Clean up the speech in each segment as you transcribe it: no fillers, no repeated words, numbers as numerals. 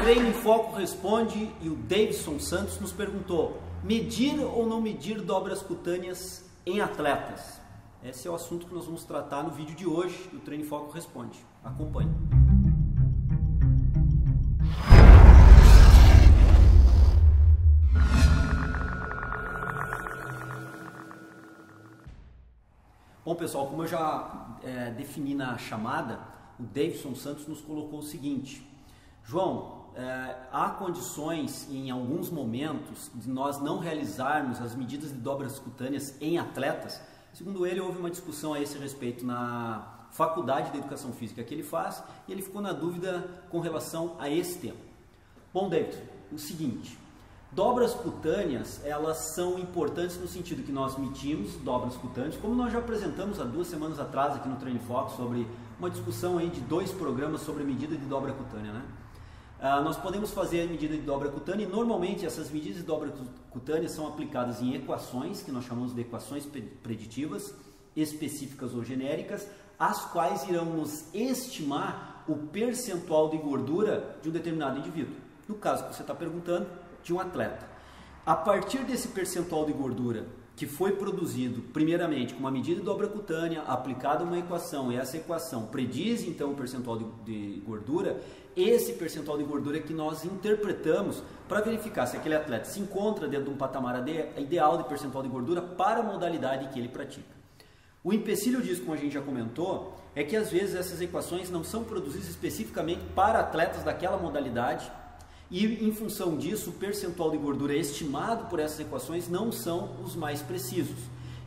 Treino em Foco responde e o Davidson Santos nos perguntou: medir ou não medir dobras cutâneas em atletas? Esse é o assunto que nós vamos tratar no vídeo de hoje do Treino em Foco responde. Acompanhe. Bom, pessoal, como eu já defini na chamada, o Davidson Santos nos colocou o seguinte: João, há condições em alguns momentos de nós não realizarmos as medidas de dobras cutâneas em atletas? Segundo ele, houve uma discussão a esse respeito na faculdade de Educação Física que ele faz e ele ficou na dúvida com relação a esse tema. Bom, Davidson, o seguinte: dobras cutâneas, elas são importantes no sentido que nós medimos dobras cutâneas, como nós já apresentamos há 2 semanas atrás aqui no Treino em Foco sobre uma discussão aí de 2 programas sobre medida de dobra cutânea, né? Nós podemos fazer a medida de dobra cutânea e normalmente essas medidas de dobra cutânea são aplicadas em equações, que nós chamamos de equações preditivas, específicas ou genéricas, as quais irão nos estimar o percentual de gordura de um determinado indivíduo. No caso que você está perguntando, de um atleta. A partir desse percentual de gordura que foi produzido primeiramente com uma medida de dobra cutânea, aplicada uma equação, e essa equação prediz então o percentual de gordura, esse percentual de gordura é que nós interpretamos para verificar se aquele atleta se encontra dentro de um patamar ideal de percentual de gordura para a modalidade que ele pratica. O empecilho disso, como a gente já comentou, é que às vezes essas equações não são produzidas especificamente para atletas daquela modalidade, e em função disso, o percentual de gordura estimado por essas equações não são os mais precisos.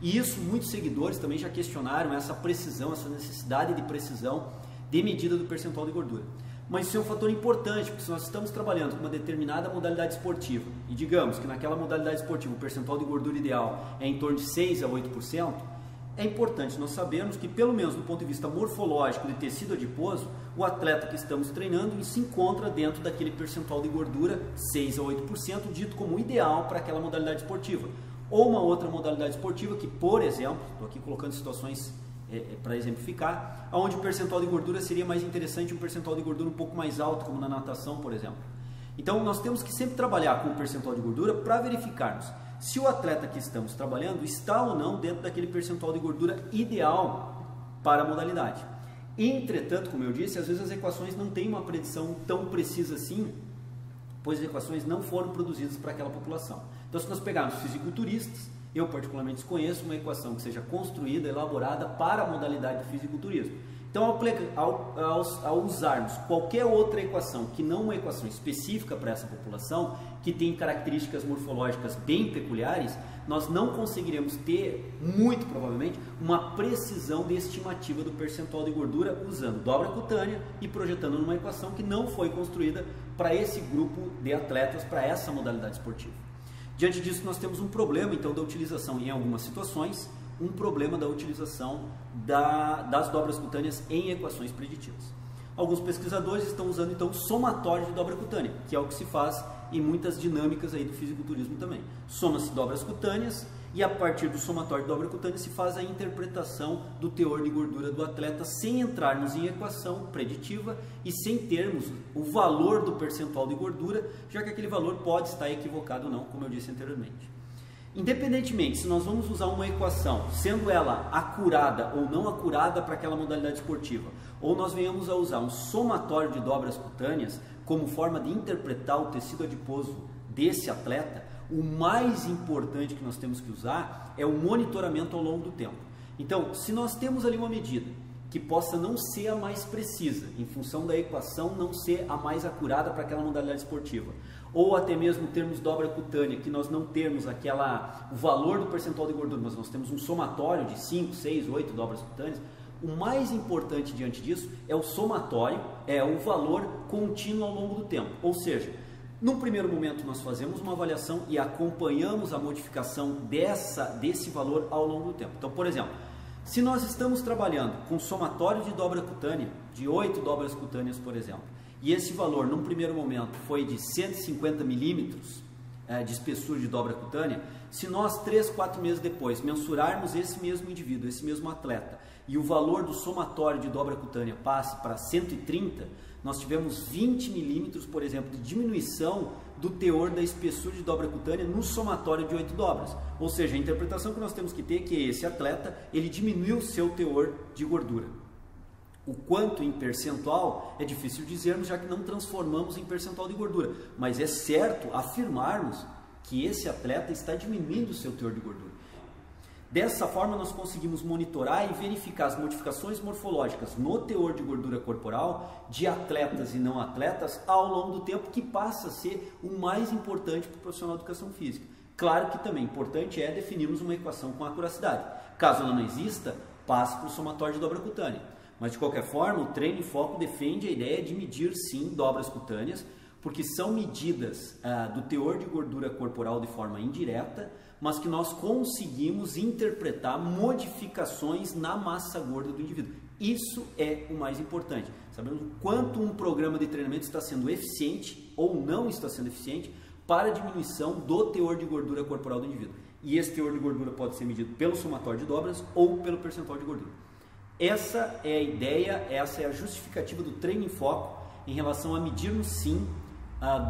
E isso, muitos seguidores também já questionaram essa precisão, essa necessidade de precisão de medida do percentual de gordura. Mas isso é um fator importante, porque se nós estamos trabalhando com uma determinada modalidade esportiva, e digamos que naquela modalidade esportiva o percentual de gordura ideal é em torno de 6 a 8%, é importante nós sabermos que, pelo menos do ponto de vista morfológico de tecido adiposo, o atleta que estamos treinando se encontra dentro daquele percentual de gordura 6 a 8%, dito como ideal para aquela modalidade esportiva. Ou uma outra modalidade esportiva que, por exemplo, estou aqui colocando situações para exemplificar, onde o percentual de gordura seria mais interessante, um percentual de gordura um pouco mais alto, como na natação, por exemplo. Então, nós temos que sempre trabalhar com o percentual de gordura para verificarmos se o atleta que estamos trabalhando está ou não dentro daquele percentual de gordura ideal para a modalidade. Entretanto, como eu disse, às vezes as equações não têm uma predição tão precisa assim, pois as equações não foram produzidas para aquela população. Então, se nós pegarmos fisiculturistas, eu particularmente desconheço uma equação que seja construída, elaborada para a modalidade do fisiculturismo. Então, ao usarmos qualquer outra equação que não uma equação específica para essa população, que tem características morfológicas bem peculiares, nós não conseguiremos ter, muito provavelmente, uma precisão de estimativa do percentual de gordura usando dobra cutânea e projetando numa equação que não foi construída para esse grupo de atletas, para essa modalidade esportiva. Diante disso, nós temos um problema, então, da utilização em algumas situações, um problema da utilização das dobras cutâneas em equações preditivas. Alguns pesquisadores estão usando então o somatório de dobra cutânea, que é o que se faz em muitas dinâmicas aí do fisiculturismo também. Soma-se dobras cutâneas e a partir do somatório de dobra cutânea se faz a interpretação do teor de gordura do atleta sem entrarmos em equação preditiva e sem termos o valor do percentual de gordura, já que aquele valor pode estar equivocado ou não, como eu disse anteriormente. Independentemente se nós vamos usar uma equação, sendo ela acurada ou não acurada para aquela modalidade esportiva, ou nós venhamos a usar um somatório de dobras cutâneas como forma de interpretar o tecido adiposo desse atleta, o mais importante que nós temos que usar é o monitoramento ao longo do tempo. Então, se nós temos ali uma medida que possa não ser a mais precisa, em função da equação não ser a mais acurada para aquela modalidade esportiva, ou até mesmo termos dobra cutânea, que nós não temos o valor do percentual de gordura, mas nós temos um somatório de 5, 6, 8 dobras cutâneas, o mais importante diante disso é o somatório, é o valor contínuo ao longo do tempo. Ou seja, num primeiro momento nós fazemos uma avaliação e acompanhamos a modificação desse valor ao longo do tempo. Então, por exemplo, se nós estamos trabalhando com somatório de dobra cutânea, de 8 dobras cutâneas, por exemplo, e esse valor, num primeiro momento, foi de 150 milímetros de espessura de dobra cutânea, se nós 3, 4 meses depois mensurarmos esse mesmo indivíduo, esse mesmo atleta, e o valor do somatório de dobra cutânea passe para 130, nós tivemos 20 milímetros, por exemplo, de diminuição do teor da espessura de dobra cutânea no somatório de 8 dobras. Ou seja, a interpretação que nós temos que ter é que esse atleta, ele diminuiu o seu teor de gordura. O quanto em percentual é difícil dizermos, já que não transformamos em percentual de gordura. Mas é certo afirmarmos que esse atleta está diminuindo o seu teor de gordura. Dessa forma, nós conseguimos monitorar e verificar as modificações morfológicas no teor de gordura corporal de atletas e não atletas ao longo do tempo, que passa a ser o mais importante para o profissional de educação física. Claro que também importante é definirmos uma equação com acuracidade. Caso ela não exista, passe para o somatório de dobra cutânea. Mas de qualquer forma, o treino em foco defende a ideia de medir sim dobras cutâneas, porque são medidas do teor de gordura corporal de forma indireta, mas que nós conseguimos interpretar modificações na massa gorda do indivíduo. Isso é o mais importante. Sabemos o quanto um programa de treinamento está sendo eficiente ou não está sendo eficiente para a diminuição do teor de gordura corporal do indivíduo. E esse teor de gordura pode ser medido pelo somatório de dobras ou pelo percentual de gordura. Essa é a ideia, essa é a justificativa do treino em foco em relação a medirmos sim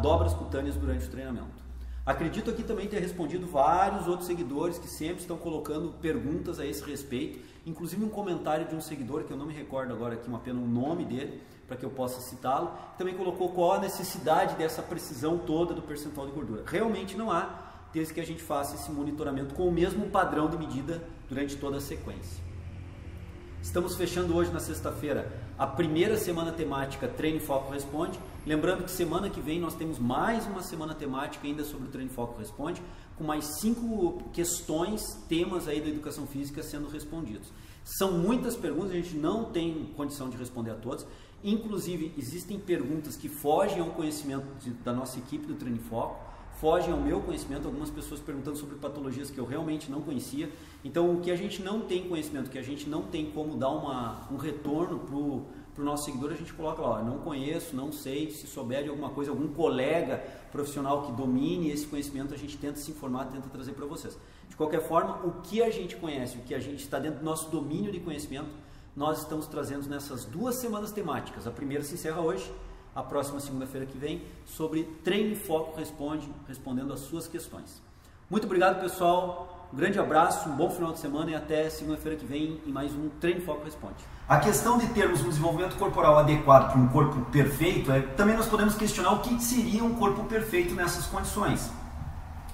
dobras cutâneas durante o treinamento. Acredito aqui também ter respondido vários outros seguidores que sempre estão colocando perguntas a esse respeito, inclusive um comentário de um seguidor, que eu não me recordo agora aqui, uma pena o nome dele, para que eu possa citá-lo, também colocou qual a necessidade dessa precisão toda do percentual de gordura. Realmente não há, desde que a gente faça esse monitoramento com o mesmo padrão de medida durante toda a sequência. Estamos fechando hoje, na sexta-feira, a primeira semana temática Treino em Foco Responde. Lembrando que semana que vem nós temos mais uma semana temática ainda sobre o Treino em Foco Responde, com mais 5 questões, temas aí da educação física sendo respondidos. São muitas perguntas, a gente não tem condição de responder a todas. Inclusive, existem perguntas que fogem ao conhecimento da nossa equipe do Treino em Foco, fogem ao meu conhecimento, algumas pessoas perguntando sobre patologias que eu realmente não conhecia. Então, o que a gente não tem conhecimento, que a gente não tem como dar um retorno para o nosso seguidor, a gente coloca lá, ó, não conheço, não sei, se souber de alguma coisa, algum colega profissional que domine esse conhecimento, a gente tenta se informar, tenta trazer para vocês. De qualquer forma, o que a gente conhece, o que a gente está dentro do nosso domínio de conhecimento, nós estamos trazendo nessas 2 semanas temáticas. A primeira se encerra hoje, a próxima segunda-feira que vem, sobre Treino em Foco Responde, respondendo as suas questões. Muito obrigado, pessoal. Um grande abraço, um bom final de semana e até segunda-feira que vem em mais um Treino em Foco Responde. A questão de termos um desenvolvimento corporal adequado para um corpo perfeito, também nós podemos questionar o que seria um corpo perfeito nessas condições.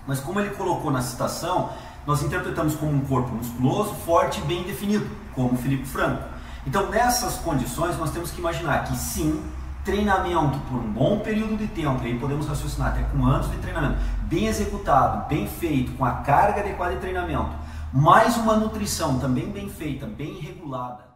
Mas como ele colocou na citação, nós interpretamos como um corpo musculoso, forte e bem definido, como o Felipe Franco. Então, nessas condições, nós temos que imaginar que sim, treinamento por um bom período de tempo, e aí podemos raciocinar até com anos de treinamento, bem executado, bem feito, com a carga adequada de treinamento, mais uma nutrição também bem feita, bem regulada.